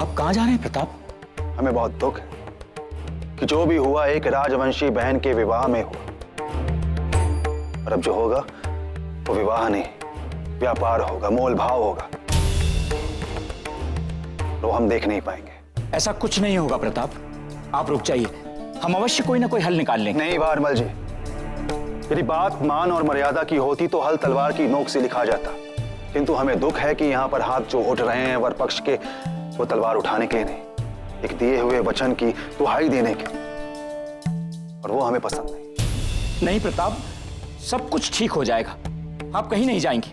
आप कहाँ जा रहे हैं प्रताप? हमें बहुत दुख है कि जो भी हुआ एक राजवंशी बहन के विवाह में हुआ, और अब जो होगा वो विवाह नहीं, व्यापार होगा, मोल भाव होगा, तो हम देख नहीं पाएंगे। ऐसा कुछ नहीं होगा प्रताप, आप रुक जाइए, हम अवश्य कोई ना कोई हल निकाल लेंगे। नहीं भारमल जी, यदि बात मान और मर्यादा की होती तो हल तलवार की नोक से लिखा जाता, किंतु हमें दुख है कि यहाँ पर हाथ जो उठ रहे हैं वर पक्ष के, वो तलवार उठाने के लिए नहीं, एक दिए हुए वचन की दुहाई देने के, और वो हमें पसंद नहीं। नहीं प्रताप, सब कुछ ठीक हो जाएगा, आप कहीं नहीं जाएंगे।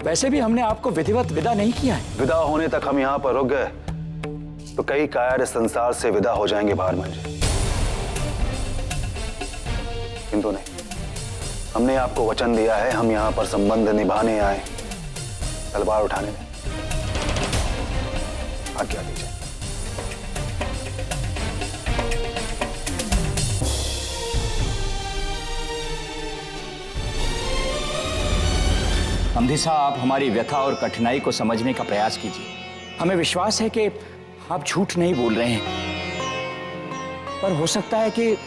वैसे भी हमने आपको विधिवत विदा नहीं किया है। विदा होने तक हम यहाँ पर रुक गए तो कई कायर इस संसार से विदा हो जाएंगे भारमल जी, किंतु नहीं, हमने आपको वचन दिया है, हम यहाँ पर संबंध निभाने आए, तलवार उठाने में। आज्ञा दीजिए। समधी साहब, आप हमारी व्यथा और कठिनाई को समझने का प्रयास कीजिए। हमें विश्वास है कि आप झूठ नहीं बोल रहे हैं, पर हो सकता है कि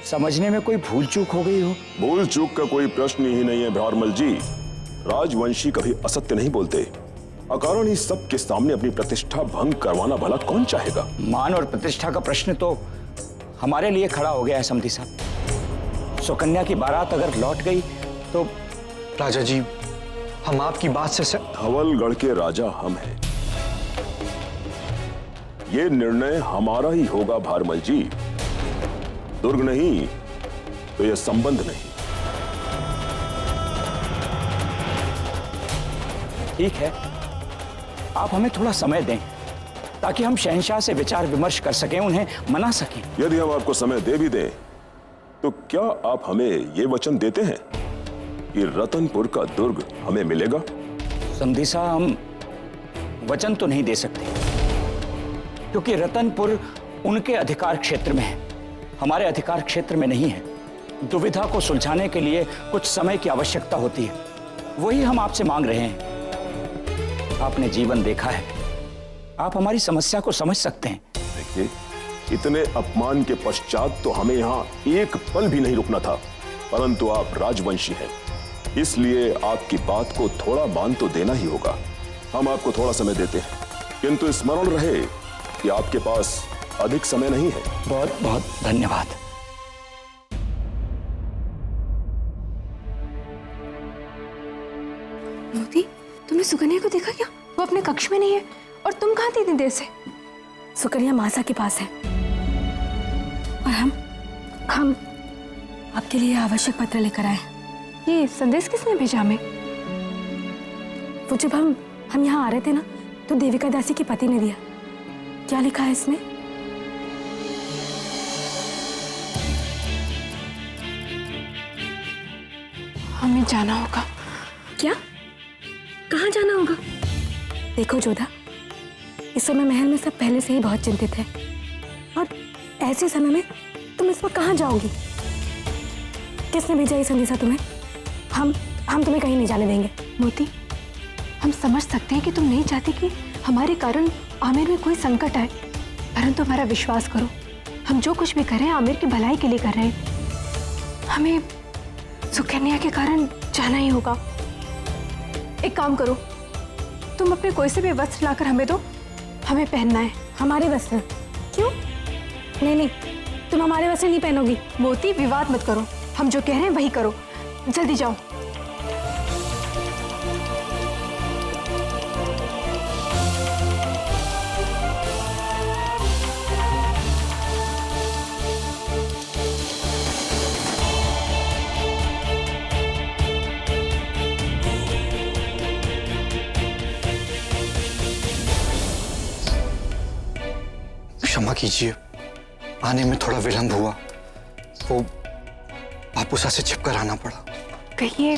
समझने में कोई भूल चूक हो गई हो। भूल चूक का कोई प्रश्न ही नहीं है भारमल जी। राजवंशी कभी असत्य नहीं बोलते। अकारण ही सबके सामने अपनी प्रतिष्ठा भंग करवाना भला कौन चाहेगा। मान और प्रतिष्ठा का प्रश्न तो हमारे लिए खड़ा हो गया है समधी साहब। सुकन्या की बारात अगर लौट गई तो। राजा जी, हम आपकी बात से धवलगढ़ के राजा हम हैं। ये निर्णय हमारा ही होगा भारमल जी। दुर्ग नहीं तो यह संबंध नहीं। ठीक है, आप हमें थोड़ा समय दें ताकि हम शहंशाह से विचार विमर्श कर सकें, उन्हें मना सकें। यदि हम आपको समय दे भी दें तो क्या आप हमें ये वचन देते हैं कि रतनपुर का दुर्ग हमें मिलेगा? समधी साहब, हम वचन तो नहीं दे सकते क्योंकि रतनपुर उनके अधिकार क्षेत्र में है, हमारे अधिकार क्षेत्र में नहीं है। दुविधा को सुलझाने के लिए कुछ समय की आवश्यकता होती है, वही हम आपसे मांग रहे हैं। आपने जीवन देखा है, आप हमारी समस्या को समझ सकते हैं। देखिए, इतने अपमान के पश्चात तो हमें यहाँ एक पल भी नहीं रुकना था, परंतु आप राजवंशी हैं, इसलिए आपकी बात को थोड़ा मान तो देना ही होगा। हम आपको थोड़ा समय देते हैं, किंतु स्मरण रहे कि आपके पास अधिक समय नहीं है। बहुत बहुत धन्यवाद। मोती, तुमने सुकन्या को देखा क्या? वो अपने कक्ष में नहीं है, और तुम कहाँ थी इतनी देर से? सुकन्या मासा के पास है, और हम आपके लिए आवश्यक पत्र लेकर आए। ये संदेश किसने भेजा हमें? वो जब हम यहाँ आ रहे थे ना, तो देविका दासी के पति ने दिया। क्या लिखा है इसमें? हमें जाना होगा। क्या? कहाँ जाना होगा? देखो जोधा, इस समय महल में सब पहले से ही बहुत चिंतित है, और ऐसे समय में तुम इस वक्त कहाँ जाओगी? किसने भेजा ये संदेशा तुम्हें? हम तुम्हें कहीं नहीं जाने देंगे। मोती, हम समझ सकते हैं कि तुम नहीं चाहती कि हमारे कारण आमिर में कोई संकट आए, परंतु हमारा विश्वास करो, हम जो कुछ भी कर रहे हैं आमिर की भलाई के लिए कर रहे हैं। हमें सुकन्या के कारण जाना ही होगा। एक काम करो, तुम अपने कोई से भी वस्त्र लाकर हमें दो, हमें पहनना है। हमारे वस्त्र? क्यों? नहीं, तुम हमारे वस्त्र नहीं पहनोगी। मोती, विवाद मत करो, हम जो कह रहे हैं वही करो, जल्दी जाओ। क्षमा कीजिए, आने में थोड़ा विलंब हुआ, वो बापूसा से छिपकर आना पड़ा। कहिए,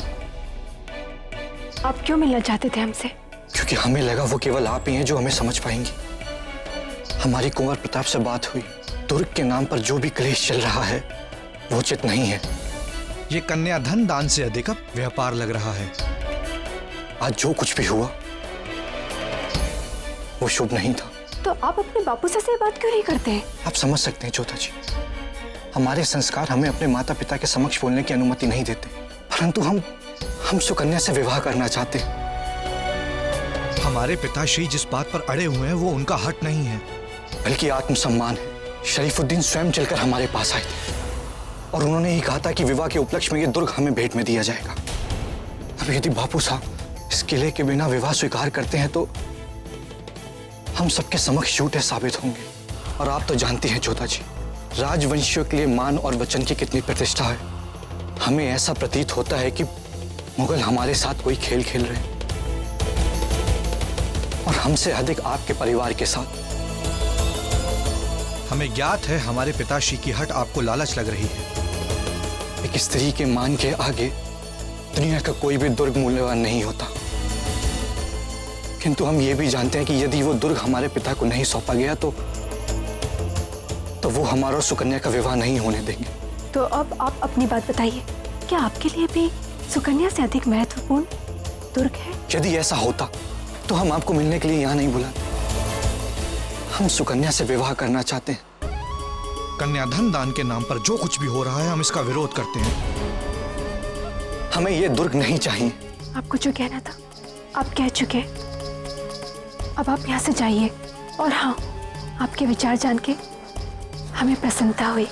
आप क्यों मिलना चाहते थे हमसे? क्योंकि हमें लगा वो केवल आप ही हैं जो हमें समझ पाएंगी। हमारी कुंवर प्रताप से बात हुई, दुर्ग के नाम पर जो भी क्लेश चल रहा है वो उचित नहीं है। ये कन्याधन दान से अधिक व्यापार लग रहा है। आज जो कुछ भी हुआ वो शुभ नहीं था। तो आप अपने बापू से बात क्यों नहीं करते हैं? आप समझ सकते हैं जोधा जी, हमारे संस्कार हमें अपने माता पिता के समक्ष बोलने की अनुमति नहीं देते, परंतु हम सुकन्या से विवाह करना चाहते हैं। हमारे पिताश्री जिस बात पर अड़े हुए हैं वो उनका हट नहीं है, बल्कि आत्मसम्मान है। शरीफुद्दीन स्वयं चलकर हमारे पास आए थे और उन्होंने ही कहा था कि विवाह के उपलक्ष्य में ये दुर्ग हमें भेंट में दिया जाएगा। अब यदि बापू साहब इस किले के बिना विवाह स्वीकार करते हैं तो हम सबके समक्ष झूठे साबित होंगे। और आप तो जानती हैं जोधा जी, राजवंशियों के लिए मान और वचन की कितनी प्रतिष्ठा है। हमें ऐसा प्रतीत होता है कि मुगल हमारे साथ कोई खेल खेल रहे हैं, और हमसे अधिक आपके परिवार के साथ। हमें ज्ञात है हमारे पिताश्री की हट आपको लालच लग रही है। एक स्त्री के मान के आगे दुनिया का कोई भी दुर्ग मूल्यवान नहीं होता, किंतु हम ये भी जानते हैं कि यदि वो दुर्ग हमारे पिता को नहीं सौंपा गया तो वो हमारा और सुकन्या का विवाह नहीं होने देंगे। तो अब आप अपनी बात बताइए, क्या आपके लिए भी सुकन्या से अधिक महत्वपूर्ण दुर्ग है? यदि ऐसा होता तो हम आपको मिलने के लिए यहाँ नहीं बुलाते। हम सुकन्या से विवाह करना चाहते हैं। कन्याधन दान के नाम पर जो कुछ भी हो रहा है हम इसका विरोध करते हैं। हमें ये दुर्ग नहीं चाहिए। आपको जो कहना था आप कह चुके। अब आप यहाँ से जाइए। और हाँ, आपके विचार जान के हमें प्रसन्नता हुई।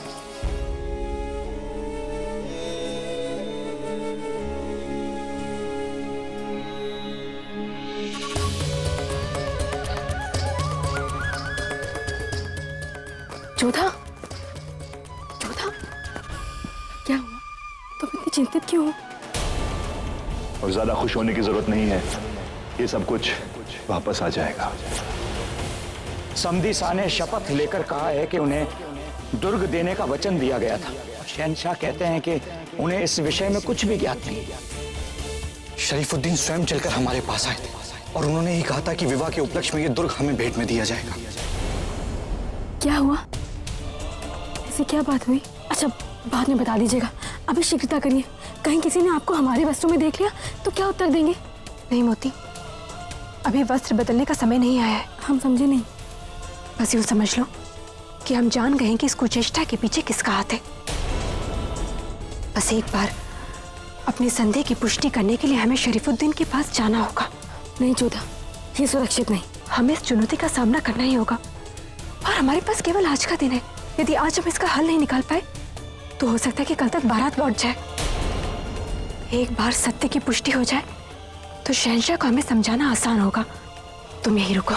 जोधा, जोधा, क्या हुआ? तुम इतनी चिंतित क्यों हो? और ज्यादा खुश होने की जरूरत नहीं है, ये सब कुछ वापस आ जाएगा। समधी शाह ने शपथ लेकर कहा है कि उन्हें दुर्ग देने का वचन दिया गया था। शहनशाह कहते हैं कि उन्हें इस विषय में कुछ भी ज्ञात नहीं। शरीफुद्दीन स्वयं चलकर हमारे पास आए थे और उन्होंने ही कहा था कि विवाह के उपलक्ष्य में ये दुर्ग हमें भेंट में दिया जाएगा। क्या हुआ? ऐसी क्या बात हुई? अच्छा, बाद में बता दीजिएगा, अभी शीघ्रता करिए। कहीं किसी ने आपको हमारे वस्त्रों में देख लिया तो क्या उत्तर देंगे? नहीं मोती, अभी वस्त्र बदलने का समय नहीं आया है। हम समझे नहीं। बस यूं समझ लो कि हम जान गए कि इस कुचेष्टा के पीछे किसका हाथ है। बस एक बार अपने संदेह की पुष्टि करने के लिए हमें शरीफुद्दीन के पास जाना होगा। नहीं जोधा, ये सुरक्षित नहीं। हमें इस चुनौती का सामना करना ही होगा और हमारे पास केवल आज का दिन है। यदि आज हम इसका हल नहीं निकाल पाए तो हो सकता है कि कल तक बारात लौट जाए। एक बार सत्य की पुष्टि हो जाए तो शहंशाह को हमें समझाना आसान होगा। तुम यहीं रुको।